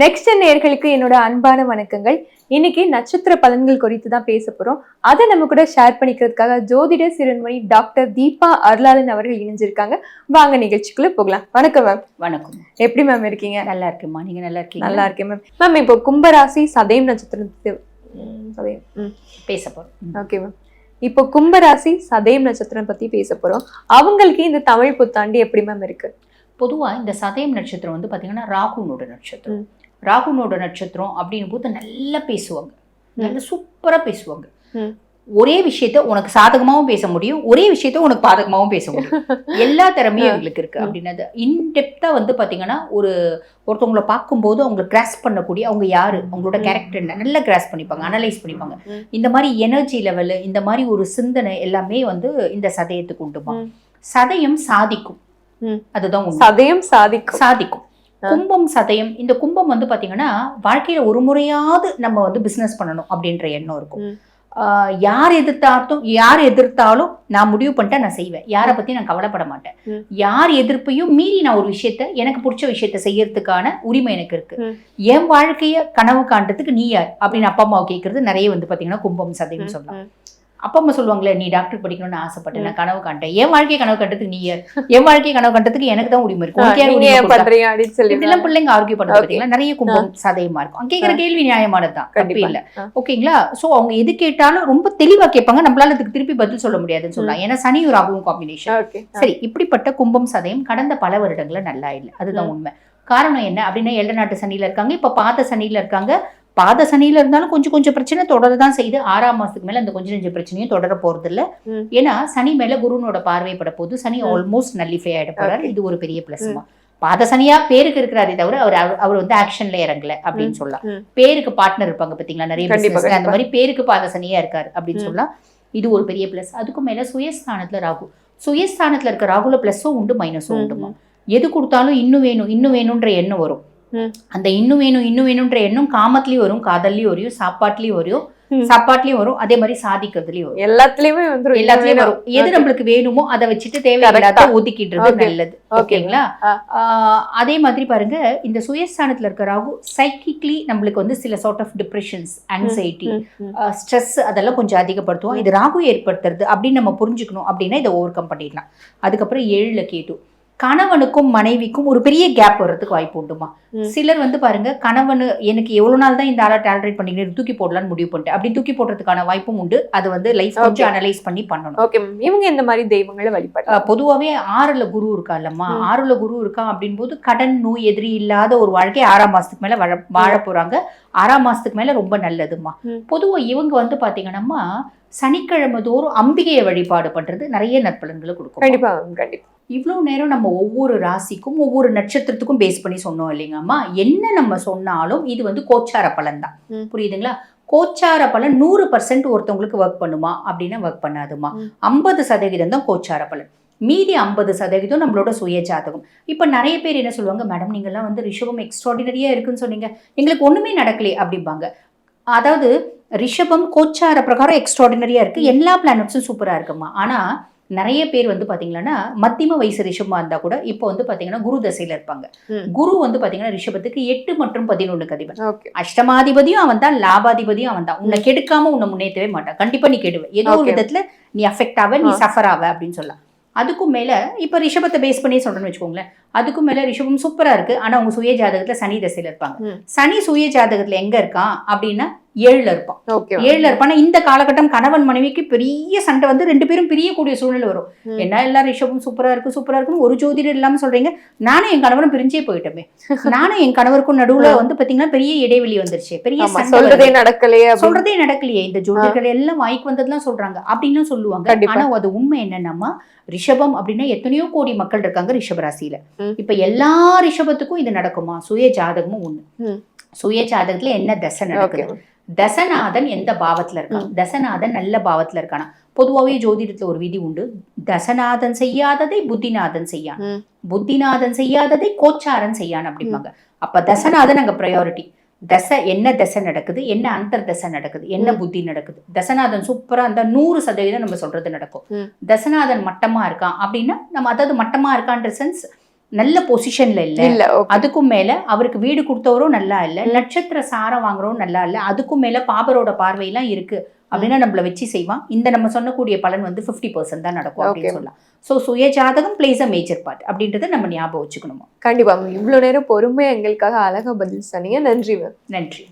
Next நேயர்களுக்கு என்னோட அன்பான வணக்கங்கள். இன்னைக்கு நட்சத்திர பலன்கள் குறித்து தான் பேச போறோம். அதை நம்ம கூட ஷேர் பண்ணிக்கிறதுக்காக ஜோதிட சிறுவன்மணி டாக்டர் தீபா அருளாளன் அவர்கள் இணைஞ்சிருக்காங்க. வாங்க நிகழ்ச்சிக்குள்ள போகலாம். வணக்கம் மேம். வணக்கம். எப்படி மேம் இருக்கீங்க? நல்லா இருக்கேம்மா, நீங்க நல்லா இருக்கீங்க? நல்லா இருக்கேன் மேம். மேம், இப்போ கும்பராசி சதயம் நட்சத்திரத்தை பேச போறோம். Okay ma'am. இப்போ கும்பராசி சதயம் நட்சத்திரம் பத்தி பேச போறோம். அவங்களுக்கு இந்த தமிழ் புத்தாண்டு எப்படி மேம் இருக்கு? பொதுவா இந்த சதயம் நட்சத்திரம் வந்து பாத்தீங்கன்னா ராகுனோட நட்சத்திரம். ராகுனோட நட்சத்திரம் அப்படின்னு போது நல்லா பேசுவாங்க, நல்ல சூப்பரா பேசுவாங்க. ஒரே விஷயத்த உனக்கு சாதகமாகவும் பேச முடியும், ஒரே விஷயத்த உனக்கு பாதகமாகவும் பேச முடியும். எல்லா திறமையும் எங்களுக்கு இருக்கு அப்படின்னது இன்டெப்தா வந்து பாத்தீங்கன்னா ஒருத்தவங்களை பார்க்கும்போது அவங்க கிராஸ் பண்ணக்கூடிய அவங்க யாரு, அவங்களோட கேரக்டர் என்ன நல்லா கிராஸ் பண்ணிப்பாங்க, அனலைஸ் பண்ணிப்பாங்க. இந்த மாதிரி எனர்ஜி லெவலு, இந்த மாதிரி ஒரு சிந்தனை எல்லாமே வந்து இந்த சதயத்துக்கு உண்டுமா. சதயம் சாதிக்கும், அதுதான் சதயம் சாதிக்கும். கும்பம் சதயம், இந்த கும்பம் வந்து பாத்தீங்கன்னா வாழ்க்கையில ஒரு முறையாவது நம்ம வந்து பிசினஸ் பண்ணணும் அப்படின்ற எண்ணம் இருக்கும். யார் எதிர்த்தாலும் நான் முடிவு பண்ணிட்டா நான் செய்வேன், யாரை பத்தி நான் கவலைப்பட மாட்டேன். யார் எதிர்ப்பையும் மீறி நான் ஒரு விஷயத்த, எனக்கு பிடிச்ச விஷயத்த செய்யறதுக்கான உரிமை எனக்கு இருக்கு. என் வாழ்க்கைய கனவு காண்றதுக்கு நீ யார் அப்படின்னு அப்பா அம்மாவை கேட்கறது நிறைய வந்து பாத்தீங்கன்னா கும்பம் சதயம் சொல்லலாம். அப்பா அம்மா சொல்லுவாங்களே, நீ டாக்டர் படிக்கணும்னு ஆசைப்பட்டேன், நான் கனவு காண்டேன், என் வாழ்க்கையை கனவு கண்டதுக்கு நீ யார், என் வாழ்க்கையை கனவு கண்டதுக்கு எனக்கு தான் உரிமை இருக்கும், இப்படிலாம் பிள்ளைங்க ஆர்கியூ பண்ண பார்த்தீங்களா நிறைய கும்பம் சதயமா இருக்கும். கேட்கிற கேள்வி நியாயமானதுதான், தப்பு இல்லை. ஓகேங்களா? சோ அவங்க எது கேட்டாலும் ரொம்ப தெளிவா கேட்பாங்க, நம்மளால அதுக்கு திருப்பி பதில் சொல்ல முடியாதுன்னு சொல்லலாம். ஏன்னா சனி ஒரு ராகுவும் காம்பினேஷன். சரி, இப்படிப்பட்ட கும்பம் சதயம் கடந்த பல வருடங்கள நல்லா இல்லை, அதுதான் உண்மை. காரணம் என்ன அப்படின்னா, எல்ல நாட்டு சனியில இருக்காங்க, இப்ப பாத சனியில இருக்காங்க. பாத சனியில இருந்தாலும் கொஞ்சம் பிரச்சனை தொடரதான் செய்யுது. 6ஆம் மாசத்துக்கு மேல அந்த கொஞ்சம் பிரச்சனையும் தொடர போறது இல்ல. ஏன்னா சனி மேல குருனோட பார்வைப்பட போது சனி ஆல்மோஸ்ட் நல்லிஃபை ஆயிட போறாரு. இது ஒரு பெரிய பிளஸ்மா. பாத சனியா பேருக்கு இருக்கிறாரே தவிர அவர் வந்து ஆக்ஷன்ல இறங்கல அப்படின்னு சொல்லலாம். பேருக்கு பார்ட்னர் இருப்பாங்க பாத்தீங்களா நிறைய பிசினஸ்ல, அந்த மாதிரி பேருக்கு பாத சனியா இருக்காரு அப்படின்னு சொல்லலாம். இது ஒரு பெரிய பிளஸ். அதுக்கும் மேல சுயஸ்தானத்துல ராகு, சுயஸ்தானத்துல இருக்க ராகுல பிளஸும் உண்டு மைனஸும் உண்டுமா. எது கொடுத்தாலும் இன்னும் வேணும்ன்ற எண்ணம் வரும். அந்த இன்னும் வேணும்ன்ற எண்ணம் காமத்திலயும் வரும், காதல்லயும் வரும், சாப்பாட்லயும் வரும், அதே மாதிரி சாதிக்கிறதுலயும் வரும், எல்லாத்துலயுமே வரும். எது நம்மளுக்கு வேணுமோ அதை வச்சுட்டு தேவையில்லாத ஒதுக்கிடுறது நல்லது. ஓகேங்களா? அதே மாதிரி பாருங்க, இந்த சுயஸ்தானத்துல இருக்க ராகு சைக்கிக்லி நம்மளுக்கு வந்து சில sort of depressions, anxiety, stress அதெல்லாம் கொஞ்சம் அதிகப்படுத்துவோம். இது ராகு ஏற்படுத்துறது அப்படின்னு நம்ம புரிஞ்சுக்கணும். அப்படின்னா இதை ஓவர் கம் பண்ணிடலாம். அதுக்கப்புறம் 7ல கேது, கணவனுக்கும் மனைவிக்கும் ஒரு பெரிய கேப் வர்றதுக்கு வாய்ப்பு உண்டுமா. சிலர் வந்து பாருங்க, கணவன் எனக்கு எவ்வளவு நாள் தான் இந்த ஆளை டாலரேட் பண்ணிக்கிறேன், தூக்கி போடலான்னு முடிவு பண்ணிட்டு அப்படி தூக்கி போடுறதுக்கான வாய்ப்பும் உண்டு. அது வந்து லைஃப் கொஞ்சம் அனலைஸ் பண்ணி பண்ணணும். ஓகே, இவங்க இந்த மாதிரி தெய்வங்களை வழிபாடு. பொதுவாகவே 6ல குரு இருக்கா இல்லம்மா, 6ல குரு இருக்கா அப்படின் போது கடன் நோய் எதிரி இல்லாத ஒரு வாழ்க்கை 6ஆம் மாசத்துக்கு மேல வாழ போறாங்க. 6ஆம் மாசத்துக்கு மேல ரொம்ப நல்லதுமா. பொதுவா இவங்க வந்து பாத்தீங்கன்னா சனிக்கிழமை தோறும் அம்பிகையை வழிபாடு பண்றது நிறைய நற்பலன்களை கொடுக்கும். கண்டிப்பா கண்டிப்பா. இவ்வளவு நேரம் நம்ம ஒவ்வொரு ராசிக்கும் ஒவ்வொரு நட்சத்திரத்துக்கும் பேஸ் பண்ணி சொன்னோம் இல்லைங்கம்மா. என்ன நம்ம சொன்னாலும் இது வந்து கோச்சார பலன் தான், புரியுதுங்களா? கோச்சார பலன் 100% ஒருத்தவங்களுக்கு ஒர்க் பண்ணுமா அப்படின்னா ஒர்க் பண்ணாதுமா. 50% தான் கோச்சார பலன், மீதி 50% நம்மளோட சுய ஜாதகம். இப்ப நிறைய பேர் என்ன சொல்லுவாங்க, மேடம் நீங்கெல்லாம் வந்து ரிஷபம் எக்ஸ்ட்ராடினரியா இருக்குன்னு சொன்னீங்க, எங்களுக்கு ஒண்ணுமே நடக்கலையே அப்படிம்பாங்க. அதாவது ரிஷபம் கோச்சார பிரகாரம் எக்ஸ்ட்ராடினரியா இருக்கு, எல்லா பிளானட்ஸும் சூப்பரா இருக்குமா. ஆனா நிறைய பேர் வந்து பாத்தீங்கன்னா மத்தியம வயசு ரிஷபமா இருந்தா கூட இப்போ வந்து பாத்தீங்கன்னா குரு தசையில இருப்பாங்க. குரு வந்து பாத்தீங்கன்னா ரிஷபத்துக்கு 8 மற்றும் 11 அதிபன். அஷ்டமாதிபதியும் அவன் தான், லாபாதிபதியும் அவன் தான். உன்னை கெடுக்காம உன்னை முன்னேற்றவே மாட்டான், கண்டிப்பா நீ கெடுவ, ஏதோ ஒரு விதத்துல நீ அஃபெக்ட் ஆவ, நீ சஃபர் ஆவ அப்படின்னு சொல்லலாம். அதுக்கும் மேல இப்ப ரிஷபத்தை பேஸ் பண்ணி சொல்றேன்னு வச்சுக்கோங்களேன். அதுக்கும் மேல ரிஷபம் சூப்பரா இருக்கு, ஆனா அவங்க சுய ஜாதகத்துல சனி தசையில இருப்பாங்க. சனி சுய ஜாதகத்துல எங்க இருக்கான் அப்படின்னா 7ல இருப்பான். 7ல இருப்பான். இந்த காலகட்டம் கணவன் மனைவிக்கு பெரிய சண்டை வந்து 2 பேரும் பிரியக்கூடிய சூழ்நிலை வரும். என்ன எல்லாரும் ரிஷபம் சூப்பரா இருக்குன்னு ஒரு ஜோதிடர் இல்லாம சொல்றீங்க. நானும் என் கணவரும் பிரிஞ்சே போயிட்டோமே, நானும் என் கணவருக்கும் நடுவுல வந்து பாத்தீங்கன்னா பெரிய இடைவெளி வந்துருச்சு, பெரிய சொல்றதே நடக்கலையே. இந்த ஜோதிடர்கள் எல்லாம் வாய்க்கு வந்ததுலாம் சொல்றாங்க அப்படின்னு சொல்லுவாங்க. ஆனா அது உண்மை என்னன்னா, ரிஷபம் அப்படின்னா எத்தனையோ கோடி மக்கள் இருக்காங்க ரிஷபராசியில. இப்ப எல்லா ரிஷபத்துக்கும் இது நடக்குமா? சுய ஜாதகமும் ஒண்ணு. சுய ஜாதகத்துல என்ன தசை நடக்குது, தசநாதன் எந்த பாவத்துல இருக்கான், தசநாதன் நல்ல பாவத்துல இருக்கானா. பொதுவாகவே ஜோதிடத்துல ஒரு விதி உண்டு, தசநாதன் செய்யாததை புத்திநாதன் செய்யான், புத்திநாதன் செய்யாததை கோச்சாரன் செய்யான் அப்படிம்பாங்க. அப்ப தசநாதன் அங்க ப்ரையாரிட்டி. தசை என்ன தசை நடக்குது, என்ன அந்தர் தசை நடக்குது, என்ன புத்தி நடக்குது. தசநாதன் சூப்பரா இருந்தா 100% நம்ம சொல்றது நடக்கும். தசநாதன் மட்டமா இருக்கான் அப்படின்னா நம்ம, அதாவது மட்டமா இருக்கான்ற சென்ஸ் நல்ல பொசிஷன்ல இல்ல, இல்ல okay. அதுக்கும் மேல அவருக்கு வீடு கொடுத்தவரும் நல்லா இல்ல, நட்சத்திர சாரம் வாங்குறவரும் நல்லா இல்ல, அதுக்கும் மேல பாபரோட பார்வையெல்லாம் இருக்கு அப்படின்னா நம்மள வச்சு செய்வான். இந்த நம்ம சொன்னக்கூடிய பலன் வந்து 50% தான் நடக்கும் அப்படின்னு சொல்லலாம். ஸோ சுய ஜாதகம் பிளேஸ் அ மேஜர் பார்ட் அப்படின்றத நம்ம ஞாபகம் வச்சுக்கணுமா. கண்டிப்பா இவ்வளவு நேரம் பொறுமையா எங்களுக்காக அழகா பதில் சொன்னீங்க. நன்றி மேம். நன்றி.